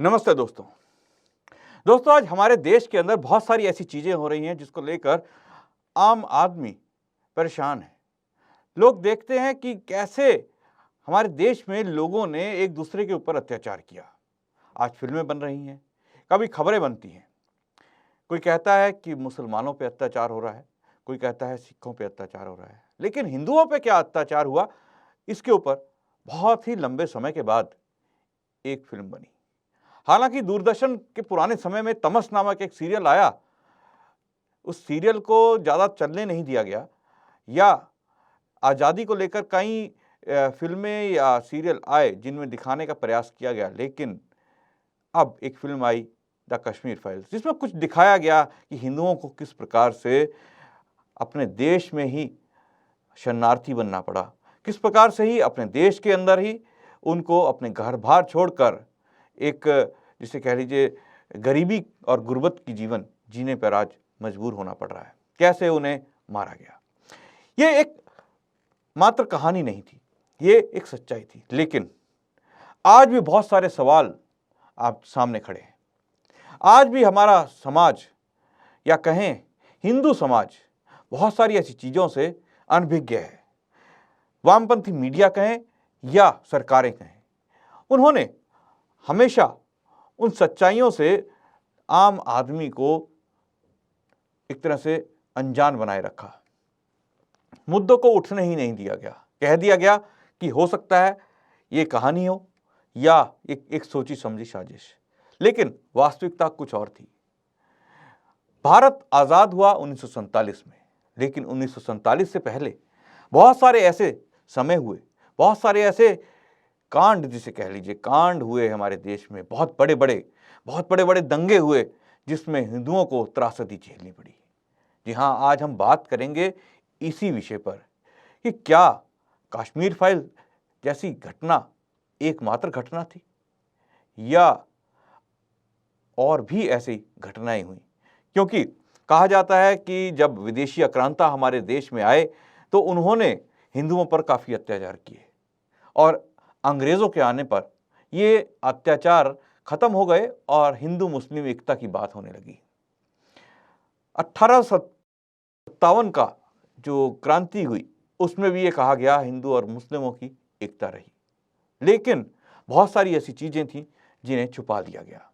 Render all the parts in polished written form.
नमस्ते दोस्तों। आज हमारे देश के अंदर बहुत सारी ऐसी चीजें हो रही हैं जिसको लेकर आम आदमी परेशान है। लोग देखते हैं कि कैसे हमारे देश में लोगों ने एक दूसरे के ऊपर अत्याचार किया। आज फिल्में बन रही हैं, कभी खबरें बनती हैं। कोई कहता है कि मुसलमानों पे अत्याचार हो रहा है, कोई कहता है सिखों पे अत्याचार हो रहा है। लेकिन हिंदुओं पे क्या अत्याचार हुआ, इसके ऊपर बहुत ही लंबे समय के बाद एक फिल्म बनी। हालांकि दूरदर्शन के पुराने समय में तमस नामक एक सीरियल आया, उस सीरियल को ज़्यादा चलने नहीं दिया गया, या आज़ादी को लेकर कई फिल्में या सीरियल आए जिनमें दिखाने का प्रयास किया गया। लेकिन अब एक film I, the Kashmir files, जिसमें कुछ दिखाया गया कि हिंदुओं को किस प्रकार से अपने देश में ही शरणार्थी बनना पड़ा, किस प्रकार से ही अपने देश के अंदर ही उनको अपने घर बार छोड़कर एक, जिसे कह लीजिए, गरीबी और गुर्बत की जीवन जीने पर आज मजबूर होना पड़ रहा है, कैसे उन्हें मारा गया। ये एक मात्र कहानी नहीं थी, ये एक सच्चाई थी। लेकिन आज भी बहुत सारे सवाल आप सामने खड़े हैं। आज भी हमारा समाज, या कहें हिंदू समाज, बहुत सारी ऐसी चीज़ों से अनभिज्ञ है। वामपंथी मीडिया कहें या सरकारें कहें, उन्होंने हमेशा उन सच्चाइयों से आम आदमी को एक तरह से अनजान बनाए रखा। मुद्दों को उठने ही नहीं दिया गया। कह दिया गया कि हो सकता है ये कहानी हो या एक सोची समझी साजिश। लेकिन वास्तविकता कुछ और थी। भारत आज़ाद हुआ 1947 में, लेकिन 1947 से पहले बहुत सारे ऐसे समय हुए, बहुत सारे ऐसे कांड, जिसे कह लीजिए कांड हुए हमारे देश में। बहुत बड़े बड़े दंगे हुए जिसमें हिंदुओं को त्रासदी झेलनी पड़ी। जी हाँ, आज हम बात करेंगे इसी विषय पर कि क्या कश्मीर फाइल जैसी घटना एकमात्र घटना थी, या और भी ऐसी घटनाएं हुई। क्योंकि कहा जाता है कि जब विदेशी आक्रांता हमारे देश में आए तो उन्होंने हिंदुओं पर काफ़ी अत्याचार किए, और अंग्रेज़ों के आने पर ये अत्याचार खत्म हो गए और हिंदू मुस्लिम एकता की बात होने लगी। 1857 का जो क्रांति हुई, उसमें भी ये कहा गया हिंदू और मुस्लिमों की एकता रही। लेकिन बहुत सारी ऐसी चीज़ें थीं जिन्हें छुपा दिया गया।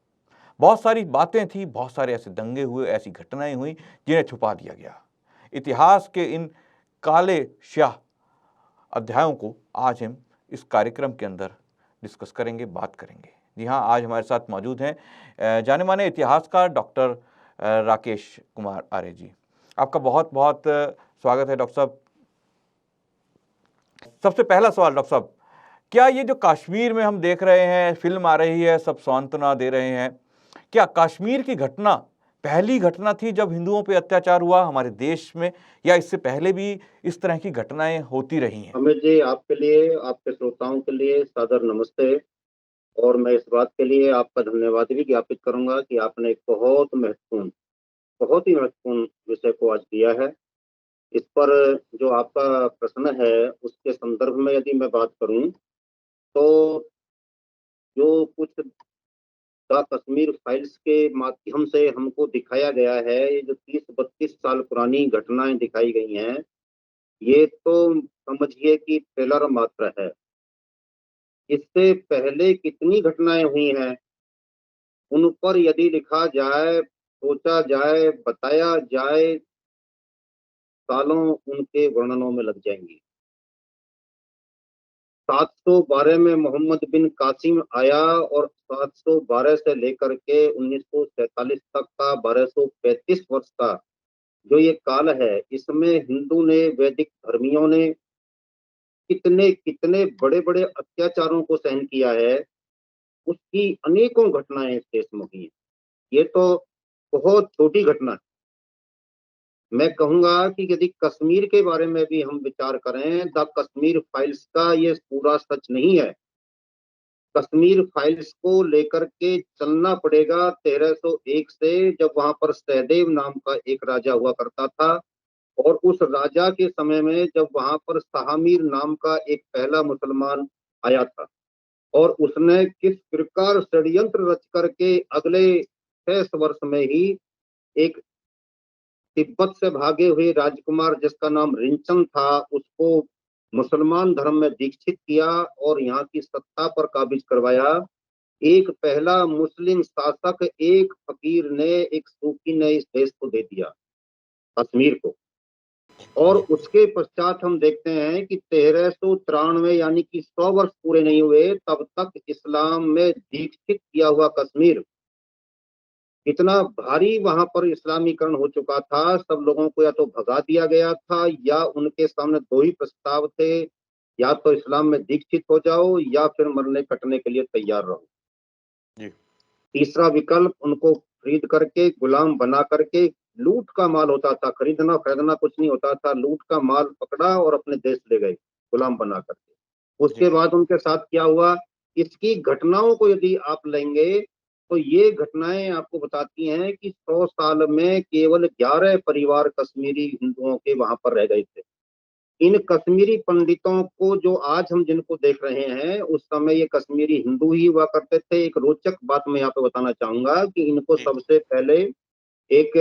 बहुत सारी बातें थी, बहुत सारे ऐसे दंगे हुए, ऐसी घटनाएं हुई जिन्हें छुपा दिया गया। इतिहास के इन काले स्याह अध्यायों को आज हम इस कार्यक्रम के अंदर डिस्कस करेंगे, बात करेंगे। जी हाँ, आज हमारे साथ मौजूद हैं जाने माने इतिहासकार डॉक्टर राकेश कुमार आर्य जी। आपका बहुत बहुत स्वागत है डॉक्टर साहब। सबसे पहला सवाल डॉक्टर साहब, क्या ये जो कश्मीर में हम देख रहे हैं, फिल्म आ रही है, सब सांत्वना दे रहे हैं, क्या कश्मीर की घटना पहली घटना थी जब हिंदुओं पे अत्याचार हुआ हमारे देश में, या इससे पहले भी इस तरह की घटनाएं होती रही हैं? अमित जी, आपके लिए, आपके श्रोताओं के लिए सादर नमस्ते। और मैं इस बात के लिए आपका धन्यवाद भी ज्ञापित करूंगा कि आपने एक बहुत ही महत्वपूर्ण विषय को आज दिया है। इस पर जो आपका प्रश्न है, उसके संदर्भ में यदि मैं बात करूं, तो जो कुछ द कश्मीर फाइल्स के माध्यम से हमको दिखाया गया है, ये जो 30-32 साल पुरानी घटनाएं दिखाई गई हैं, ये तो समझिए कि ट्रेलर मात्र है। इससे पहले कितनी घटनाएं हुई हैं, उन पर यदि लिखा जाए, सोचा जाए, बताया जाए, सालों उनके वर्णनों में लग जाएंगी। 712 में मोहम्मद बिन कासिम आया, और 712 से लेकर के 1947 तक का 1235 वर्ष का जो ये काल है, इसमें हिंदू ने, वैदिक धर्मियों ने कितने कितने बड़े बड़े अत्याचारों को सहन किया है, उसकी अनेकों घटनाएं इस देश में हुई हैं। ये तो बहुत छोटी घटना है। मैं कहूँगा कि यदि कश्मीर के बारे में भी हम विचार करें, द कश्मीर फाइल्स का ये पूरा सच नहीं है। कश्मीर फाइल्स को लेकर के चलना पड़ेगा 1301 से, जब वहाँ पर सहदेव नाम का एक राजा हुआ करता था, और उस राजा के समय में जब वहाँ पर शाहमीर नाम का एक पहला मुसलमान आया था। और उसने किस प्रकार षड्यंत्र रच करके अगले 6 वर्ष में ही एक तिब्बत से भागे हुए राजकुमार जिसका नाम रिंचन था उसको मुसलमान धर्म में दीक्षित किया और यहाँ की सत्ता पर काबिज करवाया। एक पहला मुस्लिम शासक, एक फकीर ने, एक सूफी ने इस देश को दे दिया, कश्मीर को। और जी उसके पश्चात हम देखते हैं कि 1393 यानी कि 100 वर्ष पूरे नहीं हुए तब तक इस्लाम में दीक्षित किया हुआ कश्मीर, इतना भारी वहां पर इस्लामीकरण हो चुका था, सब लोगों को या तो भगा दिया गया था या उनके सामने दो ही प्रस्ताव थे, या तो इस्लाम में दीक्षित हो जाओ या फिर मरने कटने के लिए तैयार रहो। जी तीसरा विकल्प उनको खरीद करके, गुलाम बना करके, लूट का माल होता था, खरीदना खरीदना कुछ नहीं होता था, लूट का माल पकड़ा और अपने देश ले गए गुलाम बना करके। जी उसके बाद उनके साथ क्या हुआ, इसकी घटनाओं को यदि आप लेंगे तो ये घटनाएं आपको बताती हैं कि 100 साल में केवल 11 परिवार कश्मीरी हिंदुओं के वहां पर रह गए थे। इन कश्मीरी पंडितों को जो आज हम जिनको देख रहे हैं उस समय ये कश्मीरी हिंदू ही हुआ करते थे। एक रोचक बात मैं यहाँ पे बताना चाहूंगा कि इनको जी सबसे पहले एक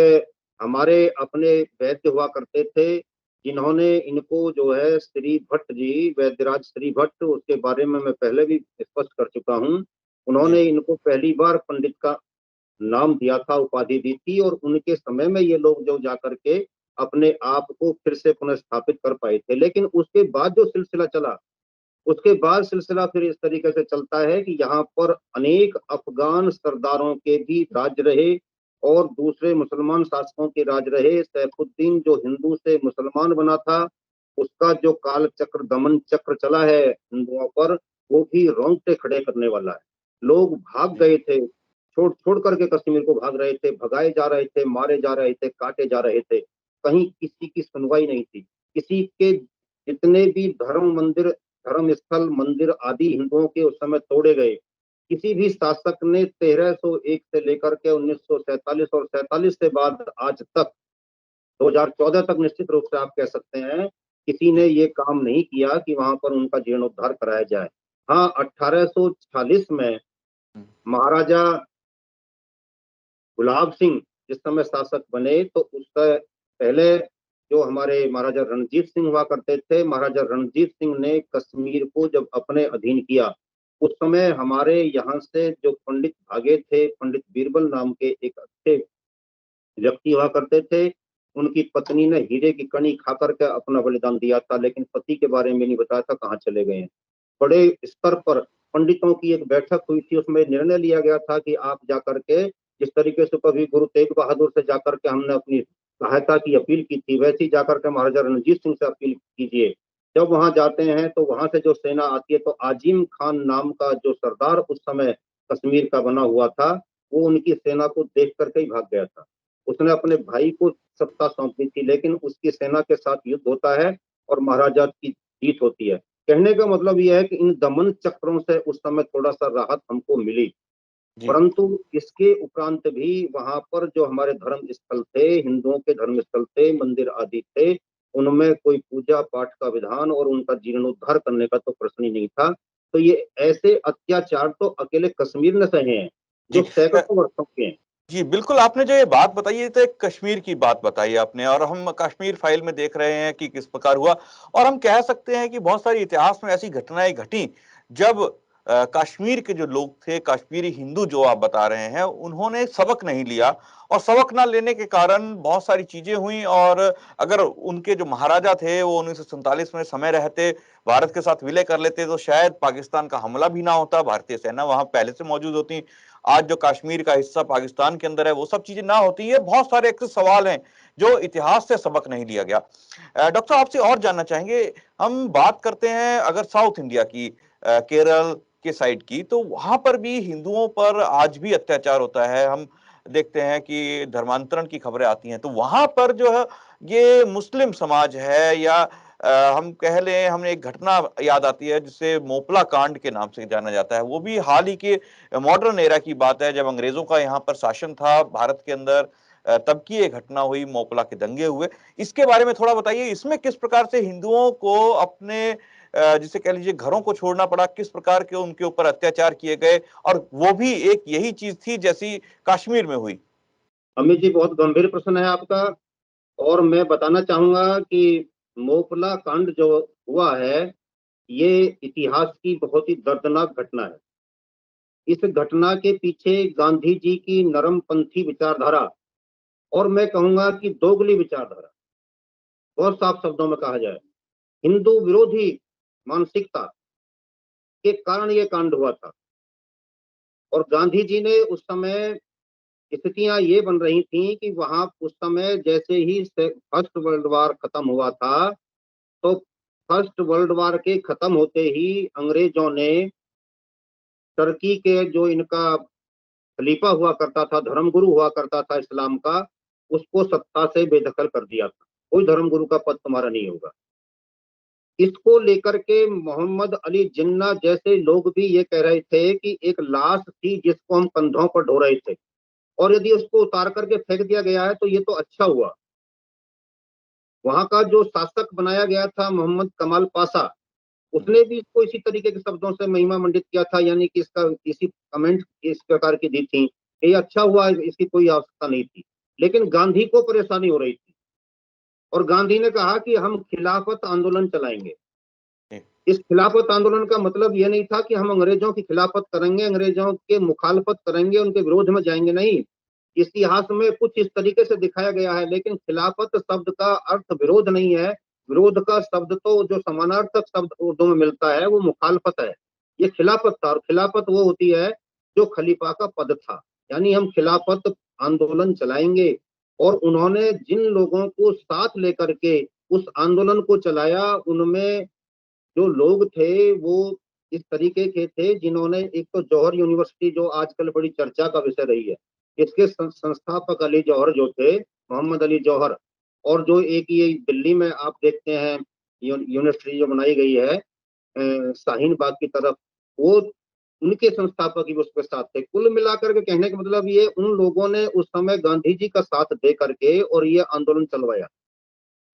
हमारे अपने वैद्य हुआ करते थे, जिन्होंने इनको जो है श्री भट्ट जी, वैद्यराज श्री भट्ट, उसके बारे में मैं पहले भी स्पष्ट कर चुका हूँ। जी उन्होंने इनको पहली बार पंडित का नाम दिया था, उपाधि दी थी, और उनके समय में ये लोग जो जाकर के अपने आप को फिर से पुनर्स्थापित कर पाए थे। लेकिन उसके बाद जो सिलसिला चला, उसके बाद सिलसिला फिर इस तरीके से चलता है कि यहाँ पर अनेक अफगान सरदारों के भी राज रहे और दूसरे मुसलमान शासकों के राज रहे। सैफुद्दीन जो हिंदू से मुसलमान बना था, उसका जो काल चक्र, दमन चक्र चला है हिंदुओं पर, वो भी रोंगटे खड़े करने वाला है। लोग भाग जी गए थे, छोड़ छोड़ करके कश्मीर को भाग रहे थे, भगाए जा रहे थे, मारे जा रहे थे, काटे जा रहे थे, कहीं किसी की सुनवाई नहीं थी। किसी के जितने भी धर्म स्थल, मंदिर आदि हिंदुओं के उस समय तोड़े गए। किसी भी शासक ने 1301 से लेकर के 1947 और 47 से बाद आज तक 2014 तक निश्चित रूप से आप कह सकते हैं, किसी ने जी ये काम नहीं किया कि वहां पर उनका जीर्णोद्धार कराया जाए। हाँ, 1840 में हम्म, महाराजा गुलाब सिंह जिस समय शासक बने तो उससे पहले जो हमारे महाराजा रणजीत सिंह हुआ करते थे, महाराजा रणजीत सिंह ने कश्मीर को जब अपने अधीन किया, उस समय हमारे यहाँ से जो पंडित भागे थे, पंडित बीरबल नाम के एक अच्छे व्यक्ति हुआ करते थे, उनकी पत्नी ने हीरे की कणी खा करके अपना बलिदान दिया था, लेकिन पति के बारे में नहीं बताया था कहाँ चले गए हैं। बड़े स्तर पर पंडितों की एक बैठक हुई थी, उसमें निर्णय लिया गया था कि आप जाकर के, जिस तरीके से कभी गुरु तेग बहादुर से जाकर के हमने अपनी सहायता की अपील की थी, वैसे ही जाकर के महाराजा रणजीत सिंह से अपील कीजिए। जब वहां जाते हैं तो वहां से जो सेना आती है, तो आजिम खान नाम का जो सरदार उस समय कश्मीर का बना हुआ था, वो उनकी सेना को देख करके ही भाग गया था। उसने अपने भाई को सत्ता सौंपी थी, लेकिन उसकी सेना के साथ युद्ध होता है और महाराजा की जीत होती है। कहने का मतलब यह है कि इन दमन चक्रों से उस समय थोड़ा सा राहत हमको मिली, जी परंतु इसके उपरांत भी वहां पर जो हमारे धर्म स्थल थे, हिंदुओं के धर्म स्थल थे, मंदिर आदि थे, उनमें कोई पूजा पाठ का विधान और उनका जीर्णोद्धार करने का तो प्रश्न ही नहीं था। तो ये ऐसे अत्याचार तो अकेले कश्मीर ने सहे हैं, जो जी सैकड़ों वर्षों के हैं। जी, बिल्कुल, आपने जो ये बात बताई, ये तो एक कश्मीर की बात बताई आपने और हम कश्मीर फाइल में देख रहे हैं कि किस प्रकार हुआ और हम कह सकते हैं कि बहुत सारी इतिहास में ऐसी घटनाएँ घटीं, जब कश्मीर के जो लोग थे, कश्मीरी हिंदू जो आप बता रहे हैं, उन्होंने सबक नहीं लिया और सबक ना लेने के कारण बहुत सारी चीज़ें हुईं और अगर उनके जो महाराजा थे, वो 1947 में समय रहते भारत के साथ विलय कर लेते, तो शायद पाकिस्तान का हमला भी ना होता, भारतीय सेना वहाँ पहले से मौजूद होती। आज जो कश्मीर का हिस्सा पाकिस्तान के अंदर है, वो सब चीजें ना होती है। बहुत सारे ऐसे सवाल हैं जो इतिहास से सबक नहीं लिया गया। डॉक्टर साहब आपसे और जानना चाहेंगे, हम बात करते हैं अगर साउथ इंडिया की, केरल के साइड की, तो वहां पर भी हिंदुओं पर आज भी अत्याचार होता है। हम देखते हैं कि धर्मांतरण की खबरें आती हैं, तो वहां पर जो है ये मुस्लिम समाज है या हम कह लें, हमें एक घटना याद आती है जिसे मोपला कांड के नाम से जाना जाता है। वो भी हाल ही के मॉडर्न एरा की बात है, जब अंग्रेजों का यहाँ पर शासन था भारत के अंदर, तब की ये घटना हुई, मोपला के दंगे हुए। इसके बारे में थोड़ा बताइए, इसमें किस प्रकार से हिंदुओं को अपने जिसे कह लीजिए घरों को छोड़ना पड़ा, किस प्रकार के उनके ऊपर अत्याचार किए गए और वो भी एक यही चीज़ थी जैसी कश्मीर में हुई? अमित जी, बहुत गंभीर प्रश्न है आपका। और मैं बताना चाहूँगा कि मोपला कांड जो हुआ है, ये इतिहास की बहुत ही दर्दनाक घटना है। इस घटना के पीछे गांधी जी की नरमपंथी विचारधारा और मैं कहूँगा कि दोगली विचारधारा, बहुत साफ शब्दों में कहा जाए, हिंदू विरोधी मानसिकता के कारण ये कांड हुआ था। और गांधी जी ने उस समय स्थितियां ये बन रही थी कि वहां उस समय जैसे ही फर्स्ट वर्ल्ड वार खत्म हुआ था, तो फर्स्ट वर्ल्ड वार के खत्म होते ही अंग्रेजों ने टर्की के जो इनका खलीफा हुआ करता था, धर्मगुरु हुआ करता था इस्लाम का, उसको सत्ता से बेदखल कर दिया था। कोई धर्मगुरु का पद तुम्हारा नहीं होगा। इसको लेकर के मोहम्मद अली जिन्ना जैसे लोग भी ये कह रहे थे कि एक लाश थी जिसको हम कंधों पर ढो रहे थे, और यदि उसको उतार करके फेंक दिया गया है तो ये तो अच्छा हुआ। वहां का जो शासक बनाया गया था मोहम्मद कमाल पाशा, उसने भी इसको इसी तरीके के शब्दों से महिमा मंडित किया था, यानी कि इसका इसी कमेंट इस प्रकार की दी थी, ये अच्छा हुआ, इसकी कोई आवश्यकता नहीं थी। लेकिन गांधी को परेशानी हो रही थी और गांधी ने कहा कि हम खिलाफत आंदोलन चलाएंगे। इस खिलाफत आंदोलन का मतलब यह नहीं था कि हम अंग्रेजों की खिलाफत करेंगे, अंग्रेजों के मुखालफत करेंगे, उनके विरोध में जाएंगे, नहीं। इतिहास में कुछ इस तरीके से दिखाया गया है, लेकिन खिलाफत शब्द का अर्थ विरोध नहीं है। विरोध का शब्द तो जो समानार्थक शब्द उर्दू में मिलता है वो मुखालफत है। ये खिलाफत था, और खिलाफत वो होती है जो खलीफा का पद था, यानी हम खिलाफत आंदोलन चलाएंगे। और उन्होंने जिन लोगों को साथ लेकर के उस आंदोलन को चलाया, उनमें जो लोग थे वो इस तरीके के थे जिन्होंने, एक तो जौहर यूनिवर्सिटी जो आजकल बड़ी चर्चा का विषय रही है, इसके संस्थापक अली जौहर जो थे, मोहम्मद अली जौहर, और जो एक ये दिल्ली में आप देखते हैं यूनिवर्सिटी जो बनाई गई है शाहीन बाग की तरफ, वो उनके संस्थापक भी उसके साथ थे। कुल मिलाकर के कहने का मतलब ये, उन लोगों ने उस समय गांधी जी का साथ दे करके और ये आंदोलन चलवाया।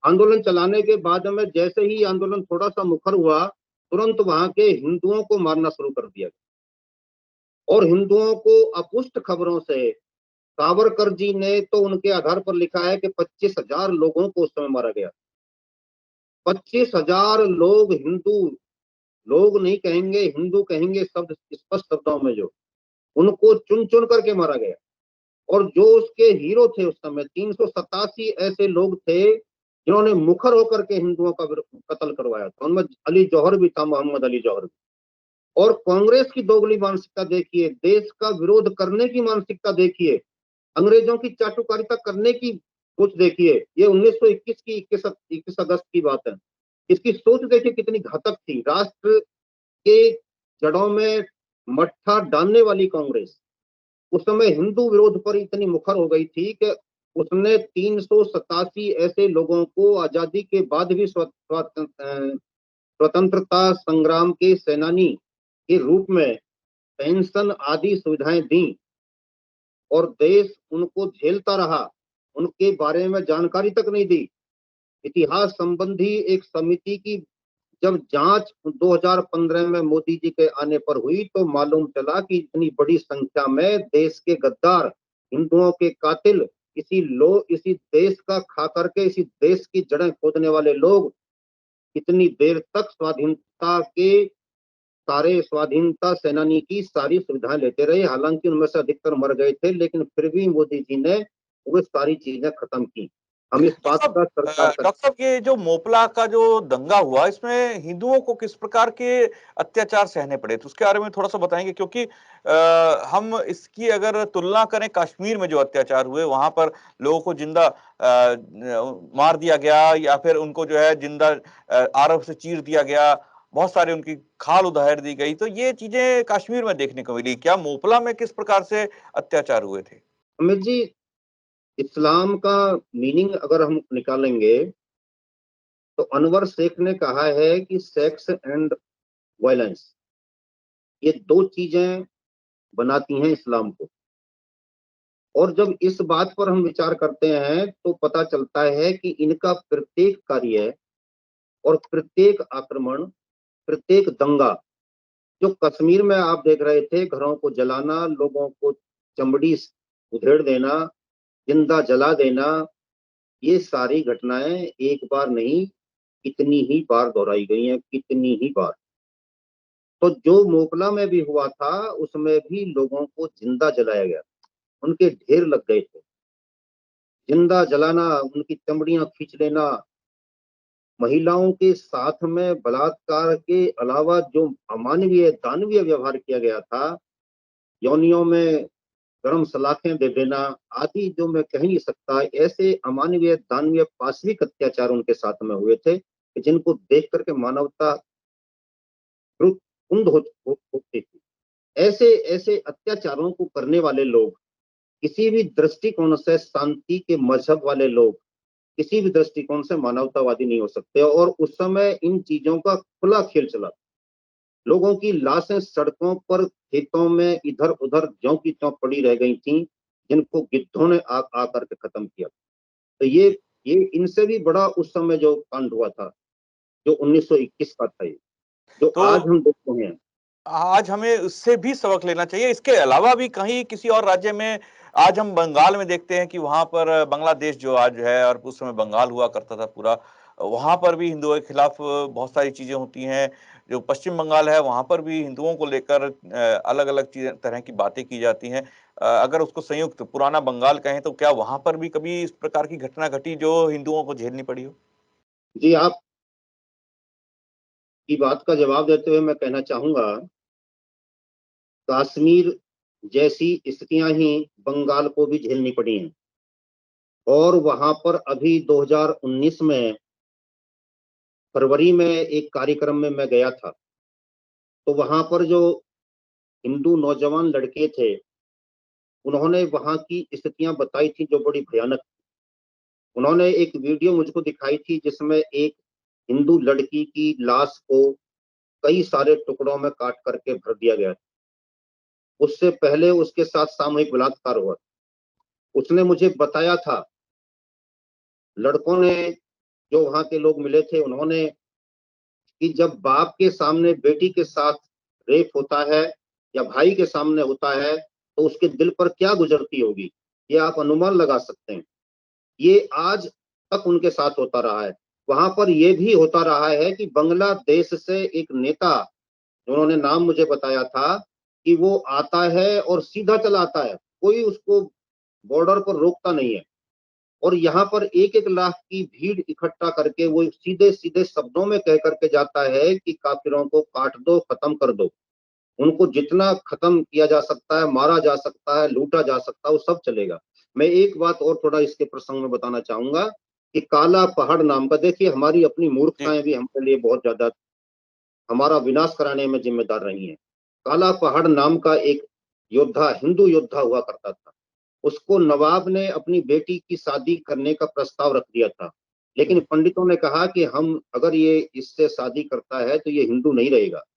आंदोलन चलाने के बाद में जैसे ही आंदोलन थोड़ा सा मुखर हुआ, तुरंत वहां के हिंदुओं को मारना शुरू कर दिया गया। और हिंदुओं को अपुष्ट खबरों से सावरकर जी ने तो उनके आधार पर लिखा है कि 25,000 लोगों को उस समय मारा गया। 25,000 लोग, हिंदू लोग नहीं कहेंगे, हिंदू कहेंगे शब्द स्पष्ट शब्दों में, जो उनको चुन चुन करके मारा गया। और जो उसके हीरो थे उस समय, 387 ऐसे लोग थे जिन्होंने मुखर होकर के हिंदुओं का कत्ल करवाया था। उनमें अली जौहर भी था, मोहम्मद अली जौहर भी। और कांग्रेस की दोगली मानसिकता देखिए, देश का विरोध करने की मानसिकता देखिए, अंग्रेजों की चाटुकारिता करने की सोच देखिए। ये 1921 की 21 अगस्त की बात है। इसकी सोच देखिए कितनी घातक थी। राष्ट्र के जड़ों में मट्ठा डालने वाली कांग्रेस उस समय हिंदू विरोध पर इतनी मुखर हो गई थी कि उसने 387 ऐसे लोगों को आजादी के बाद भी स्वतंत्रता संग्राम के सेनानी के रूप में पेंशन आदि सुविधाएं दी, और देश उनको झेलता रहा, उनके बारे में जानकारी तक नहीं दी। इतिहास संबंधी एक समिति की जब जांच 2015 में मोदी जी के आने पर हुई, तो मालूम चला कि इतनी बड़ी संख्या में देश के गद्दार, हिंदुओं के कातिल, इसी देश का खा करके इसी देश की जड़ें खोदने वाले लोग इतनी देर तक स्वाधीनता सेनानी की सारी सुविधाएं लेते रहे। हालांकि उनमें से अधिकतर मर गए थे, लेकिन फिर भी मोदी जी ने वो सारी चीजें खत्म की। हम इस बात का सरकार का डॉक्टर साहब, ये जो मोपला का जो दंगा हुआ, इसमें हिंदुओं को किस प्रकार के अत्याचार सहने पड़े थे, उसके बारे में थोड़ा सा बताएंगे? क्योंकि हम इसकी अगर तुलना करें कश्मीर में जो अत्याचार हुए, वहां पर लोगों को जिंदा मार दिया गया या फिर उनको जो है जिंदा आरव से चीर दिया गया, बहुत सारे उनकी खाल उधेड़ दी गई, तो ये चीजें कश्मीर में देखने को मिली। क्या मोपला में किस प्रकार से अत्याचार हुए थे? अमित जी, इस्लाम का मीनिंग अगर हम निकालेंगे तो अनवर शेख ने कहा है कि सेक्स एंड वायलेंस, ये दो चीजें बनाती हैं इस्लाम को। और जब इस बात पर हम विचार करते हैं तो पता चलता है कि इनका प्रत्येक कार्य और प्रत्येक आक्रमण प्रत्येक दंगा, जो कश्मीर में आप देख रहे थे, घरों को जलाना, लोगों को चमड़ी उधेड़ देना, जिंदा जला देना, ये सारी घटनाएं एक बार नहीं, कितनी ही बार दोहराई गई हैं, कितनी ही बार। तो जो मोकला में भी हुआ था, उसमें भी लोगों को जिंदा जलाया गया, उनके ढेर लग गए थे। जिंदा जलाना, उनकी चमड़ियां खींच लेना, महिलाओं के साथ में बलात्कार के अलावा जो अमानवीय दानवीय व्यवहार किया गया था, योनियों में गरम सलाखें दे देना आदि, जो मैं कह नहीं सकता, ऐसे अमानवीय दानवीय पाशविक अत्याचार उनके साथ में हुए थे कि जिनको देख करके मानवता कुंद होती थी। ऐसे ऐसे अत्याचारों को करने वाले लोग, किसी भी दृष्टिकोण से शांति के मजहब वाले लोग, किसी भी दृष्टिकोण से मानवतावादी नहीं हो सकते। और उस समय इन चीजों का खुला खेल चला। लोगों की लाशें सड़कों पर, खेतों में इधर उधर ज्यों की त्यों पड़ी रह गई थीं, जिनको गिद्धों ने आ करके खत्म किया। तो ये इनसे भी बड़ा उस समय जो कांड हुआ था, जो 1921 का था, ये जो तो आज हम देखते हैं। आज हमें उससे भी सबक लेना चाहिए। इसके अलावा भी कहीं किसी और राज्य में, आज हम बंगाल में देखते हैं कि वहाँ पर बांग्लादेश जो आज है और उस समय बंगाल हुआ करता था पूरा, वहाँ पर भी हिंदुओं के खिलाफ बहुत सारी चीज़ें होती हैं। जो पश्चिम बंगाल है, वहाँ पर भी हिंदुओं को लेकर अलग-अलग चीज़ें, तरह की बातें की जाती हैं। अगर उसको संयुक्त पुराना बंगाल कहें, तो क्या वहाँ पर भी कभी इस प्रकार की घटना घटी जो हिंदुओं को झेलनी पड़ी हो? जी, आपकी बात का जवाब देते हुए मैं कहना चाहूंगा, कश्मीर जैसी स्थितियां ही बंगाल को भी झेलनी पड़ी हैं। और वहां पर अभी 2019 में फरवरी में एक कार्यक्रम में मैं गया था। तो वहां पर जो हिंदू नौजवान लड़के थे, उन्होंने वहां की स्थितियां बताई थी जो बड़ी भयानक। उन्होंने एक वीडियो मुझको दिखाई थी जिसमें एक हिंदू लड़की की लाश को कई सारे टुकड़ों में काट करके भर दिया गया था। उससे पहले उसके साथ सामूहिक बलात्कार हुआ। उसने मुझे बताया था, लड़कों ने, जो वहां के लोग मिले थे, उन्होंने, कि जब बाप के सामने बेटी के साथ रेप होता है या भाई के सामने होता है, तो उसके दिल पर क्या गुजरती होगी, ये आप अनुमान लगा सकते हैं। ये आज तक उनके साथ होता रहा है। वहां पर यह भी होता रहा है कि बांग्लादेश से एक नेता, उन्होंने नाम मुझे बताया था, कि वो आता है और सीधा चला आता है, कोई उसको बॉर्डर पर रोकता नहीं है। और यहाँ पर 1-1 लाख की भीड़ इकट्ठा करके वो सीधे सीधे शब्दों में कह करके जाता है कि काफिरों को काट दो, खत्म कर दो। उनको जितना खत्म किया जा सकता है, मारा जा सकता है, लूटा जा सकता है, वो सब चलेगा। मैं एक बात और थोड़ा इसके प्रसंग में बताना चाहूंगा, कि काला पहाड़ नाम का, देखिए हमारी अपनी जी। मूर्खताएं भी हमारे लिए बहुत ज्यादा हमारा विनाश कराने में जिम्मेदार रही हैं। काला पहाड़ नाम का एक योद्धा, हिंदू योद्धा हुआ करता था। उसको नवाब ने अपनी बेटी की शादी करने का प्रस्ताव रख दिया था। लेकिन जी, पंडितों ने कहा कि हम, अगर ये इससे शादी करता है तो ये हिंदू नहीं रहेगा। जी।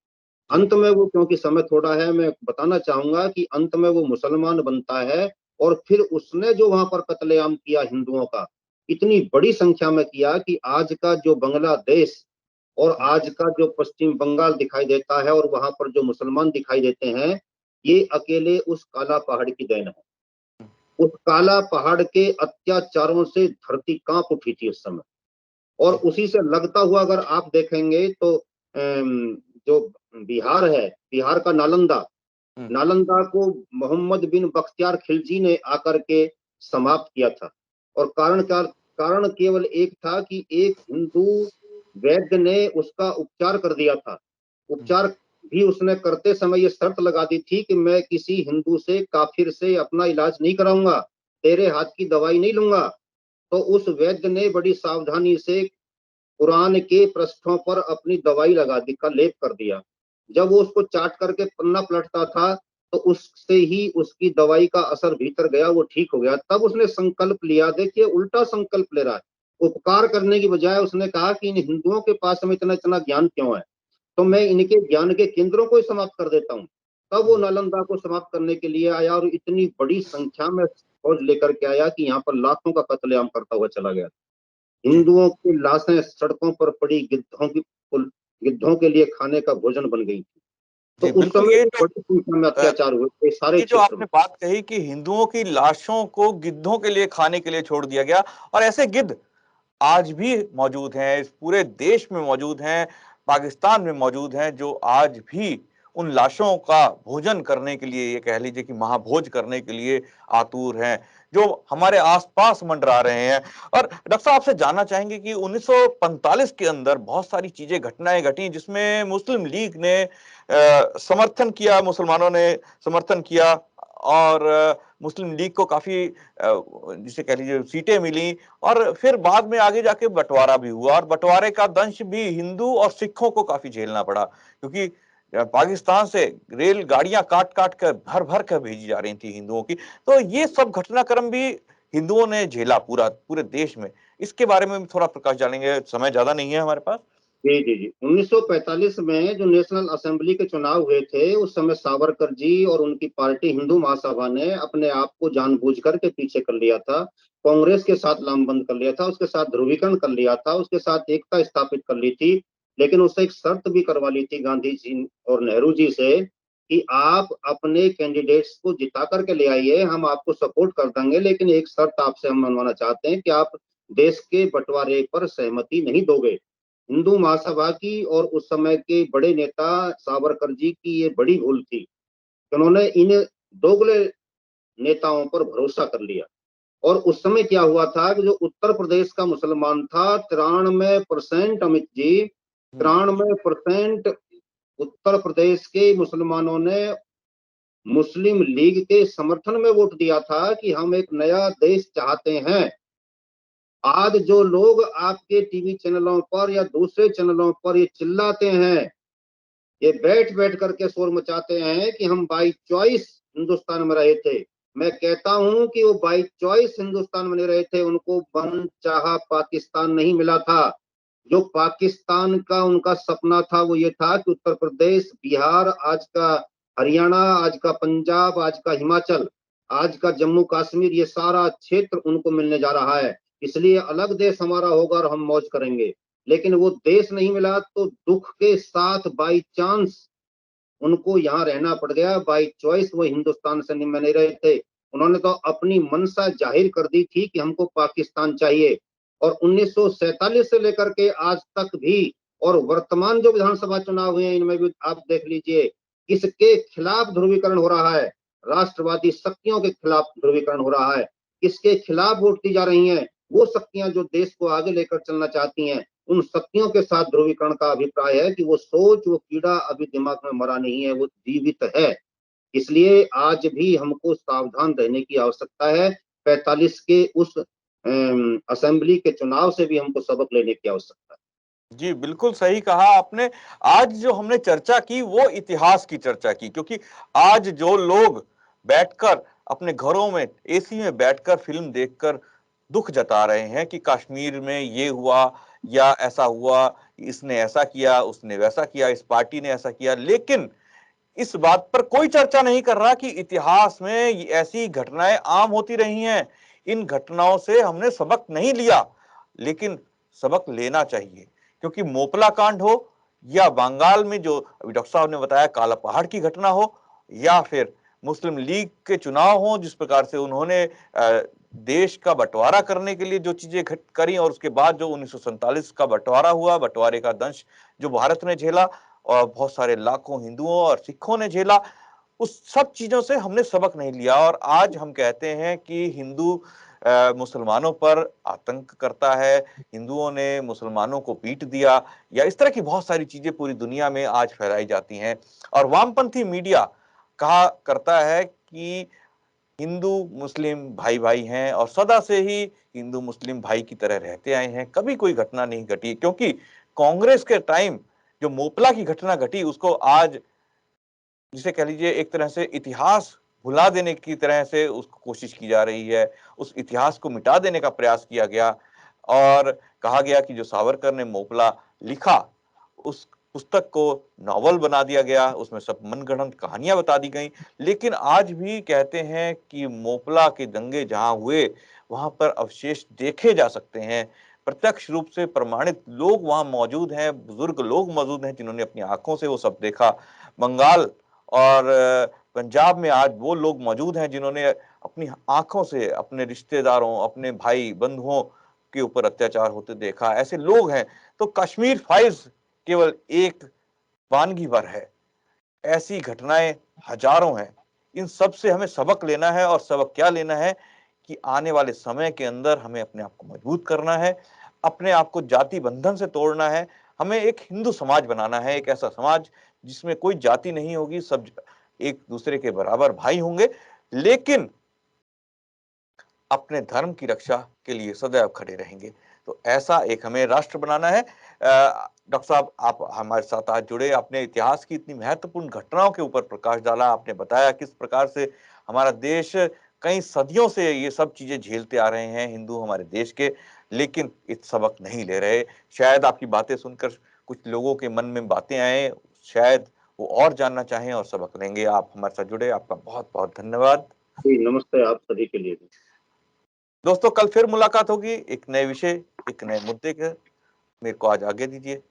अंत में वो, क्योंकि समय थोड़ा है, मैं बताना चाहूंगा कि अंत में वो मुसलमान बनता है। और फिर उसने जो वहां पर कत्लेआम किया हिंदुओं का, इतनी बड़ी संख्या में किया कि आज का जो बांग्लादेश और हुँ, आज का जो पश्चिम बंगाल दिखाई देता है और वहां पर जो मुसलमान दिखाई देते हैं, ये अकेले उस काला पहाड़ की देन है। हुँ। उस काला पहाड़ के अत्याचारों से धरती कांप उठी थी उस समय। और जी। उसी से लगता हुआ अगर आप देखेंगे तो जो बिहार है, बिहार का नालंदा, हुँ, नालंदा को मोहम्मद बिन बख्तियार खिलजी ने आकर के समाप्त किया था। और कारण केवल एक था कि एक हिंदू वैद्य ने उसका उपचार कर दिया था। हुँ। उपचार भी उसने करते समय ये शर्त लगा दी थी कि मैं किसी हिंदू से, काफिर से अपना इलाज नहीं कराऊंगा, तेरे हाथ की दवाई नहीं लूंगा। तो उस वैद्य ने बड़ी सावधानी से कुरान के पृष्ठों पर अपनी दवाई लगा दी, का लेप कर दिया। जब वो उसको चाट करके पन्ना पलटता था, तो उससे ही उसकी दवाई का असर भीतर गया, वो ठीक हो गया। तब उसने संकल्प लिया, देखिए उल्टा संकल्प ले रहा है। उपकार करने की बजाय उसने कहा कि इन हिंदुओं के पास में इतना इतना ज्ञान क्यों है, तो मैं इनके ज्ञान के केंद्रों को ही समाप्त कर देता हूँ। तब वो हुँ। नालंदा को समाप्त करने के लिए आया और इतनी बड़ी संख्या में फौज लेकर के आया कि यहाँ पर लाखों का कत्लेआम करता हुआ चला गया। जी। हिंदुओं की लाशें सड़कों पर पड़ी गिद्धों की पुल गिद्धों के लिए खाने का भोजन बन गई थी। तो जी, उस बिल्कुल समय ये भी जो बड़ी संख्या में अ, अत्याचार हुए थे सारे ये जो क्षेत्र आपने में। बात कही कि हिंदुओं की लाशों को गिद्धों के लिए खाने के लिए छोड़ दिया गया और ऐसे गिद्ध आज भी मौजूद हैं, इस पूरे देश में मौजूद हैं, पाकिस्तान में मौजूद हैं, जो आज भी उन लाशों का भोजन करने के लिए, ये कह लीजिए कि महाभोज करने के लिए आतुर हैं, जो हमारे आस-पास मंडरा रहे हैं। और डॉक्टर साहब आपसे जानना चाहेंगे कि 1945 के अंदर बहुत सारी चीज़ें, घटनाएँ घटी जिसमें मुस्लिम लीग ने समर्थन किया, मुसलमानों ने समर्थन किया और मुस्लिम लीग को काफ़ी जिसे कह लीजिए सीटें मिली और फिर बाद में आगे जाके बँटवारा भी हुआ और बँटवारे का दंश भी हिंदू और सिखों को काफ़ी झेलना पड़ा क्योंकि पाकिस्तान से रेलगाड़ियाँ काट-काट कर भर-भर कर भेजी जा रही थी हिंदुओं की। तो ये सब घटनाक्रम भी हिंदुओं ने झेला पूरे देश में। इसके बारे में भी थोड़ा प्रकाश डालेंगे, समय ज़्यादा नहीं है हमारे पास। जी, जी, जी। 1945 में जो नेशनल असेंबली के चुनाव हुए थे, उस समय सावरकर जी और उनकी पार्टी हिंदू महासभा ने अपने आप को जानबूझकर के पीछे कर लिया था। कांग्रेस के साथ लामबंद कर लिया था, उसके साथ ध्रुवीकरण कर लिया था, उसके साथ एकता स्थापित कर ली थी। लेकिन उससे एक शर्त भी करवा ली थी गांधी जी और नेहरू जी से कि आप अपने कैंडिडेट्स को जिता कर के ले आइए, हम आपको सपोर्ट कर देंगे, लेकिन एक शर्त आपसे हम मनवाना चाहते हैं कि आप देश के बँटवारे पर सहमति नहीं दोगे। हिंदू महासभा की और उस समय के बड़े नेता सावरकर जी की ये बड़ी भूल थी। उन्होंने इन दोगले नेताओं पर भरोसा कर लिया और उस समय क्या हुआ था कि जो उत्तर प्रदेश का मुसलमान था 93% अमित जी, हुँ, 93% उत्तर प्रदेश के मुसलमानों ने मुस्लिम लीग के समर्थन में वोट दिया था कि हम एक नया देश चाहते हैं। आज जो लोग आपके टीवी चैनलों पर या दूसरे चैनलों पर ये चिल्लाते हैं, ये बैठ-बैठ करके शोर मचाते हैं कि हम बाय चॉइस हिंदुस्तान में रहे थे। मैं कहता हूँ कि वो बाय चॉइस हिंदुस्तान में नहीं रहे थे, उनको मनचाहा पाकिस्तान नहीं मिला था। जो पाकिस्तान का उनका सपना था वो ये था कि उत्तर प्रदेश, बिहार, आज का हरियाणा, आज का पंजाब, आज का हिमाचल, आज का जम्मू कश्मीर, ये सारा क्षेत्र उनको मिलने जा रहा है। इसलिए अलग देश हमारा होगा और हम मौज करेंगे। लेकिन वो देश नहीं मिला तो दुःख के साथ बाय चांस उनको यहाँ रहना पड़ गया। बाय चॉइस वो हिंदुस्तान से में नहीं रहे थे। उन्होंने तो अपनी मंशा जाहिर कर दी थी कि हमको पाकिस्तान चाहिए और 1947 से लेकर के आज तक भी और वर्तमान जो विधानसभा चुनाव हुए हैं इनमें भी आप देख लीजिए किसके खिलाफ ध्रुवीकरण हो रहा है। राष्ट्रवादी शक्तियों के खिलाफ ध्रुवीकरण हो रहा है। किसके खिलाफ वोट दी जा रही हैं? वो शक्तियां जो देश को आगे लेकर चलना चाहती हैं। उन शक्तियों के साथ ध्रुवीकरण का अभिप्राय है कि वो सोच, वो कीड़ा अभी दिमाग में मरा नहीं है, वो जीवित है। इसलिए आज भी हमको सावधान रहने की आवश्यकता है। 45 के उस असेंबली के चुनाव से भी हमको सबक लेने की आवश्यकता है। जी, बिल्कुल सही कहा आपने। आज जो हमने चर्चा की वो इतिहास की चर्चा की क्योंकि आज जो लोग बैठकर अपने घरों में एसी में बैठकर फ़िल्म देखकर दुःख जता रहे हैं कि कश्मीर में ये हुआ या ऐसा हुआ, इसने ऐसा किया, उसने वैसा किया, इस पार्टी ने ऐसा किया। लेकिन इस बात पर कोई चर्चा नहीं कर रहा कि इतिहास में ऐसी घटनाएं आम होती रही हैं। इन घटनाओं से हमने सबक नहीं लिया, लेकिन सबक लेना चाहिए क्योंकि मोपला कांड हो या बंगाल में जो अभी डॉक्टर साहब ने बताया काला पहाड़ की घटना हो या फिर मुस्लिम लीग के चुनाव हो जिस प्रकार से उन्होंने देश का बंटवारा करने के लिए जो चीजें करी और उसके बाद जो 1947 का बंटवारा हुआ, बंटवारे का दंश जो भारत ने झेला और बहुत सारे लाखों हिंदुओं और सिखों ने झेला, उस सब चीज़ों से हमने सबक नहीं लिया और आज हम कहते हैं कि हिंदू मुसलमानों पर आतंक करता है, हिंदुओं ने मुसलमानों को पीट दिया या इस तरह की बहुत सारी चीज़ें पूरी दुनिया में आज फैलाई जाती हैं और वामपंथी मीडिया कहा करता है कि हिंदू मुस्लिम भाई-भाई हैं और सदा से ही हिंदू मुस्लिम भाई की तरह रहते आए हैं, कभी कोई घटना नहीं घटी क्योंकि कांग्रेस के टाइम जो मोपला की घटना घटी उसको आज जिसे कह लीजिए एक तरह से इतिहास भुला देने की तरह से उसको कोशिश की जा रही है। उस इतिहास को मिटा देने का प्रयास किया गया और कहा गया कि जो सावरकर ने मोपला लिखा, उस पुस्तक को नॉवल बना दिया गया, उसमें सब मनगढ़ंत कहानियाँ बता दी गईं। लेकिन आज भी कहते हैं कि मोपला के दंगे जहाँ हुए, वहाँ पर अवशेष देखे जा सकते हैं। प्रत्यक्ष रूप से प्रमाणित लोग वहां मौजूद हैं, बुजुर्ग लोग मौजूद हैं जिन्होंने अपनी आंखों से वो सब देखा। बंगाल और पंजाब में आज वो लोग मौजूद हैं जिन्होंने अपनी आंखों से अपने रिश्तेदारों, अपने भाई बंधुओं के ऊपर अत्याचार होते देखा। ऐसे लोग हैं। तो कश्मीर फाइल्स केवल एक वानगी भर है, ऐसी घटनाएं हजारों हैं। इन सब से हमें सबक लेना है, और सबक क्या लेना है कि आने वाले समय के अंदर हमें अपने आप को मजबूत करना है, अपने आप को जाति बंधन से तोड़ना है। हमें एक हिंदू समाज बनाना है, एक ऐसा समाज जिसमें कोई जाति नहीं होगी, सब एक दूसरे के बराबर भाई होंगे, लेकिन अपने धर्म की रक्षा के लिए सदैव खड़े रहेंगे। तो ऐसा एक हमें राष्ट्र बनाना है। डॉक्टर साहब, आप हमारे साथ आज जुड़े, आपने इतिहास की इतनी महत्वपूर्ण घटनाओं के ऊपर प्रकाश डाला। आपने बताया किस प्रकार से हमारा देश कई सदियों से ये सब चीजें झेलते आ रहे हैं, हिंदू हमारे देश के, लेकिन इस सबक नहीं ले रहे। शायद आपकी बातें सुनकर कुछ लोगों के मन में बातें आए, शायद वो और जानना चाहें और सबक लेंगे। आप हमारे साथ जुड़े, आपका बहुत बहुत धन्यवाद। जी, नमस्ते आप सभी के लिए भी। दोस्तों, कल फिर मुलाकात होगी एक नए विषय, एक नए मुद्दे के। मेरे को आज आगे दीजिए।